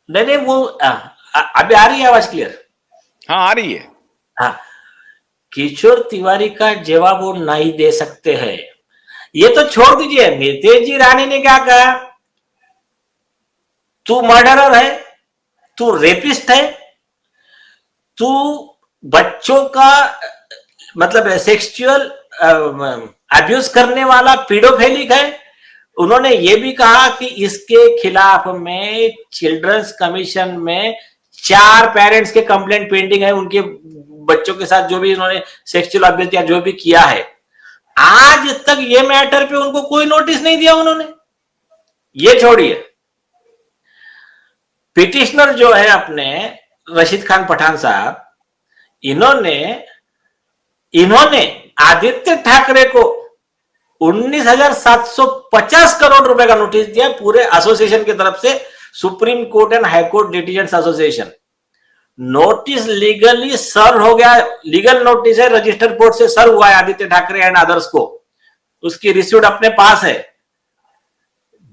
नहीं नहीं वो अभी आ रही है आवाज क्लियर? हाँ आ रही है। हाँ, किशोर तिवारी का जवाब वो नहीं दे सकते हैं। ये तो छोड़ दीजिए, नितेश जी राणे ने क्या कहा, तू मर्डरर है, तू रेपिस्ट है, तू बच्चों का मतलब सेक्सुअल अब्यूज करने वाला पीडोफेलिक है। उन्होंने ये भी कहा कि इसके खिलाफ में चिल्ड्रंस कमीशन में 4 पेरेंट्स के कंप्लेंट पेंडिंग है, उनके बच्चों के साथ जो भी इन्होंने सेक्सुअल अब्यूज या जो भी किया है। आज तक ये मैटर पे उनको कोई नोटिस नहीं दिया उन्होंने। ये छोड़िए, पिटिशनर जो है अपने रशीद खान पठान साहब, इन्होंने इन्होंने आदित्य ठाकरे को 19,750 करोड़ रुपए का नोटिस दिया पूरे एसोसिएशन की तरफ से, supreme court and high court litigants association. Notice legally serve हो गया, लीगल नोटिस है, रजिस्टर्ड कोर्ट से सर्व हुआ है आदित्य ठाकरे एंड अदर्स को, उसकी रिसीव्ड अपने पास है।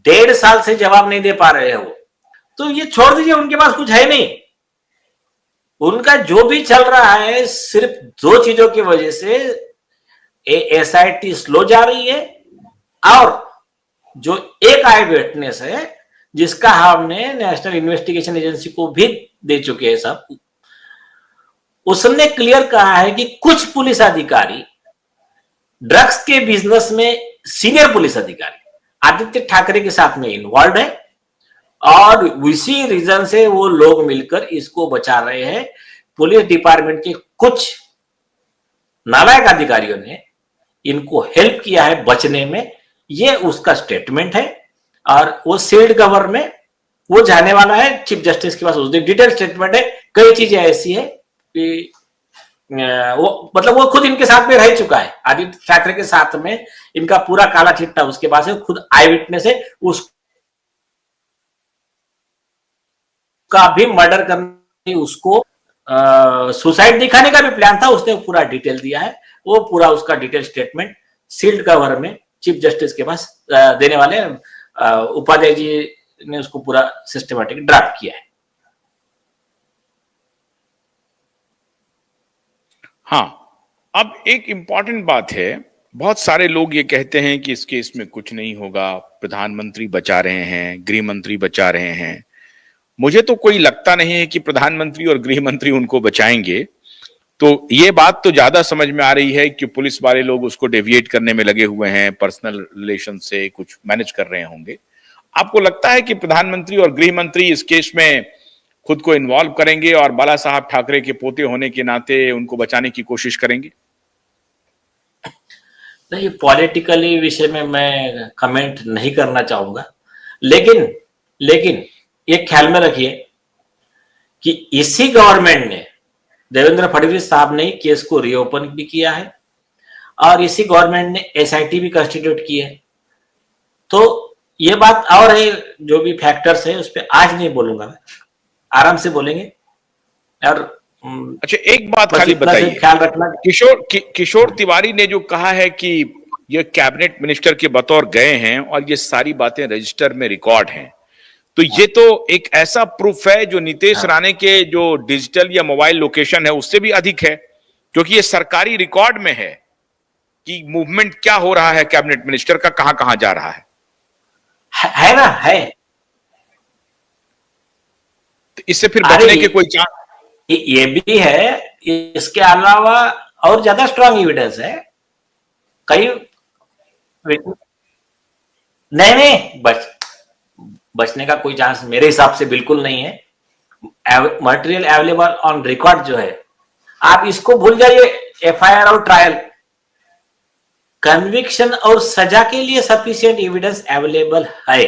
1.5 साल से जवाब नहीं दे पा रहे हैं वो। तो ये छोड़ दीजिए, उनके पास कुछ है नहीं। उनका जो भी चल रहा है सिर्फ 2 चीजों की वजह से, एसआईटी स्लो जा रही है, और जो एक आई विटनेस है जिसका हमने नेशनल इन्वेस्टिगेशन एजेंसी को भी दे चुके हैं सब, उसने क्लियर कहा है कि कुछ पुलिस अधिकारी ड्रग्स के बिजनेस में, सीनियर पुलिस अधिकारी आदित्य ठाकरे के साथ में इन्वॉल्व है, और इसी रीजन से वो लोग मिलकर इसको बचा रहे हैं। पुलिस डिपार्टमेंट के कुछ नालायक अधिकारियों ने इनको हेल्प किया है बचने में, ये उसका स्टेटमेंट है। और वो सील्ड कवर में वो जाने वाला है चीफ जस्टिस के पास, उस दिन डिटेल स्टेटमेंट है। कई चीजें ऐसी है कि वो मतलब वो खुद इनके साथ में रह चुका है, आदित्य ठाकरे के साथ में इनका पूरा काला चिट्टा उसके पास है, खुद आई विटनेस है। उसका भी मर्डर करने, उसको सुसाइड दिखाने का भी प्लान था, उसने पूरा डिटेल दिया है। वो पूरा उसका डिटेल स्टेटमेंट सील्ड कवर में चीफ जस्टिस के पास देने वाले उपाध्याय जी ने उसको पूरा सिस्टमैटिक ड्राफ्ट किया है। हाँ, अब एक इंपॉर्टेंट बात है, बहुत सारे लोग ये कहते हैं कि इस केस में कुछ नहीं होगा, प्रधानमंत्री बचा रहे हैं, गृह मंत्री बचा रहे हैं। मुझे तो कोई लगता नहीं है कि प्रधानमंत्री और गृह मंत्री उनको बचाएंगे। तो ये बात तो ज्यादा समझ में आ रही है कि पुलिस वाले लोग उसको डेविएट करने में लगे हुए हैं, पर्सनल रिलेशन से कुछ मैनेज कर रहे होंगे। आपको लगता है कि प्रधानमंत्री और गृह मंत्री इस केस में खुद को इन्वॉल्व करेंगे और बाला साहब ठाकरे के पोते होने के नाते उनको बचाने की कोशिश करेंगे? नहीं, पॉलिटिकली विषय में मैं कमेंट नहीं करना चाहूंगा, लेकिन लेकिन ये ख्याल में रखिए कि इसी गवर्नमेंट ने, देवेंद्र फडणवीस साहब ने केस को रीओपन भी किया है, और इसी गवर्नमेंट ने एसआईटी भी कंस्टिट्यूट की है। तो ये बात और है, जो भी फैक्टर्स है उस पर आज नहीं बोलूंगा मैं, आराम से बोलेंगे। और अच्छा, एक बात खाली बताइए, ख्याल रखना, किशोर तिवारी ने जो कहा है कि ये कैबिनेट मिनिस्टर के बतौर गए हैं और ये सारी बातें रजिस्टर में रिकॉर्ड हैं, तो ये तो एक ऐसा प्रूफ है जो नीतीश राणे के जो डिजिटल या मोबाइल लोकेशन है उससे भी अधिक है, क्योंकि ये सरकारी रिकॉर्ड में है कि मूवमेंट क्या हो रहा है कैबिनेट मिनिस्टर का, कहां कहां जा रहा है ना, है। तो इससे फिर बचने के कोई चांस? ये भी है, इसके अलावा और ज्यादा स्ट्रांग एविडेंस है। कई नहीं नहीं, बचने का कोई चांस मेरे हिसाब से बिल्कुल नहीं है। मटेरियल अवेलेबल ऑन रिकॉर्ड जो है, आप इसको भूल जाइए, एफआईआर और ट्रायल, कन्विक्शन और सजा के लिए सफिशिएंट एविडेंस अवेलेबल है।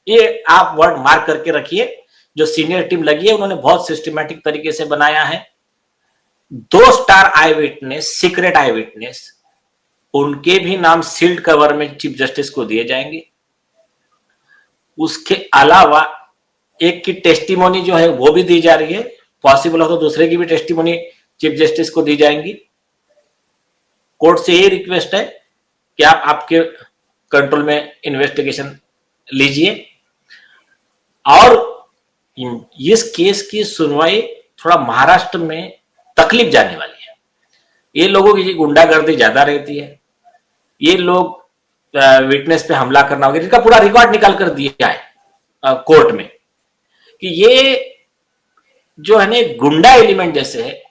ये आप वर्ड मार्क करके रखिए। जो सीनियर टीम लगी है उन्होंने बहुत सिस्टमैटिक तरीके से बनाया है। 2 स्टार आई विटनेस, सीक्रेट आई विटनेस, उनके भी नाम सील्ड कवर में चीफ जस्टिस को दिए जाएंगे। उसके अलावा एक की टेस्टिमोनी जो है वो भी दी जा रही है, पॉसिबल हो तो दूसरे की भी टेस्टिमोनी चीफ जस्टिस को दी जाएंगी। कोर्ट से ये रिक्वेस्ट है कि आप आपके कंट्रोल में इन्वेस्टिगेशन लीजिए, और इस केस की सुनवाई थोड़ा महाराष्ट्र में तकलीफ जाने वाली है। ये लोगों की गुंडागर्दी ज्यादा रहती है, ये लोग विटनेस पे हमला करना वगैरह, इसका पूरा रिकॉर्ड निकाल कर दिया है कोर्ट में कि ये जो है ना गुंडा एलिमेंट जैसे है,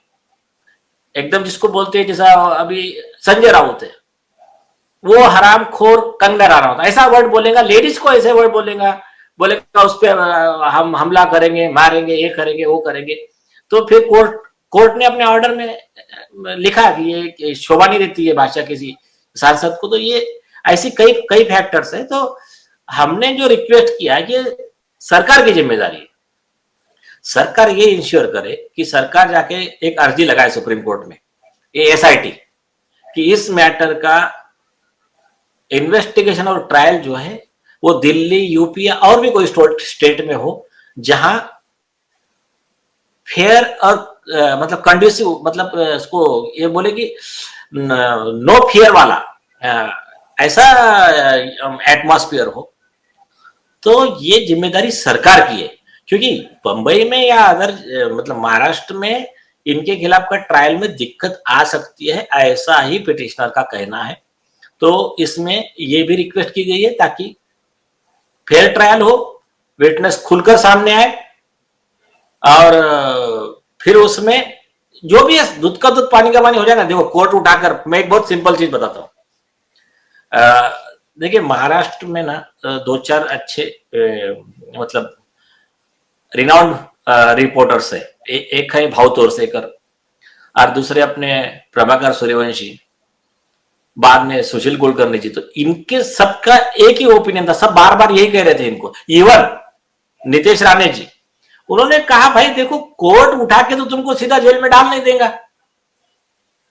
एकदम जिसको बोलते हैं जैसा अभी संजय राउत है, वो हरामखोर कंगना रनौत ऐसा वर्ड बोलेगा, लेडीज को ऐसे वर्ड बोलेगा उस पर हम हमला करेंगे, मारेंगे, ये करेंगे, वो करेंगे। तो फिर कोर्ट ने अपने ऑर्डर में लिखा कि ये शोभा नहीं देती है भाषा किसी सांसद को। तो ये ऐसी कई फैक्टर्स है। तो हमने जो रिक्वेस्ट किया कि सरकार की जिम्मेदारी है, सरकार ये इंश्योर करे कि सरकार जाके एक अर्जी लगाए सुप्रीम कोर्ट में, ये SIT, कि इस मैटर का इन्वेस्टिगेशन और ट्रायल जो है वो दिल्ली, यूपी या और भी कोई स्टेट में हो, जहां फेयर और मतलब कंड्यूसिव, मतलब इसको ये बोले कि नो फियर वाला ऐसा एटमॉस्फेयर हो। तो ये जिम्मेदारी सरकार की है, क्योंकि बंबई में या अदर मतलब महाराष्ट्र में इनके खिलाफ का ट्रायल में दिक्कत आ सकती है, ऐसा ही पिटिशनर का कहना है। तो इसमें ये भी रिक्वेस्ट की गई है ताकि फेयर ट्रायल हो, विटनेस खुलकर सामने आए, और फिर उसमें जो भी है दूध का दूध पानी का पानी हो जाए ना। देखो कोर्ट उठाकर, मैं एक बहुत सिंपल चीज बताता हूँ। देखिए महाराष्ट्र में ना दो चार अच्छे मतलब रिनाउंड रिपोर्टर्स है। एक है भाऊ तोरसेकर और दूसरे अपने प्रभाकर सूर्यवंशी, बाद में सुशील कुलकर्णी जी। तो इनके सबका एक ही ओपिनियन था, सब बार बार यही कह रहे थे इनको। इवन नीतीश राणे जी, उन्होंने कहा भाई देखो कोर्ट उठा के तो तुमको सीधा जेल में डाल नहीं देगा,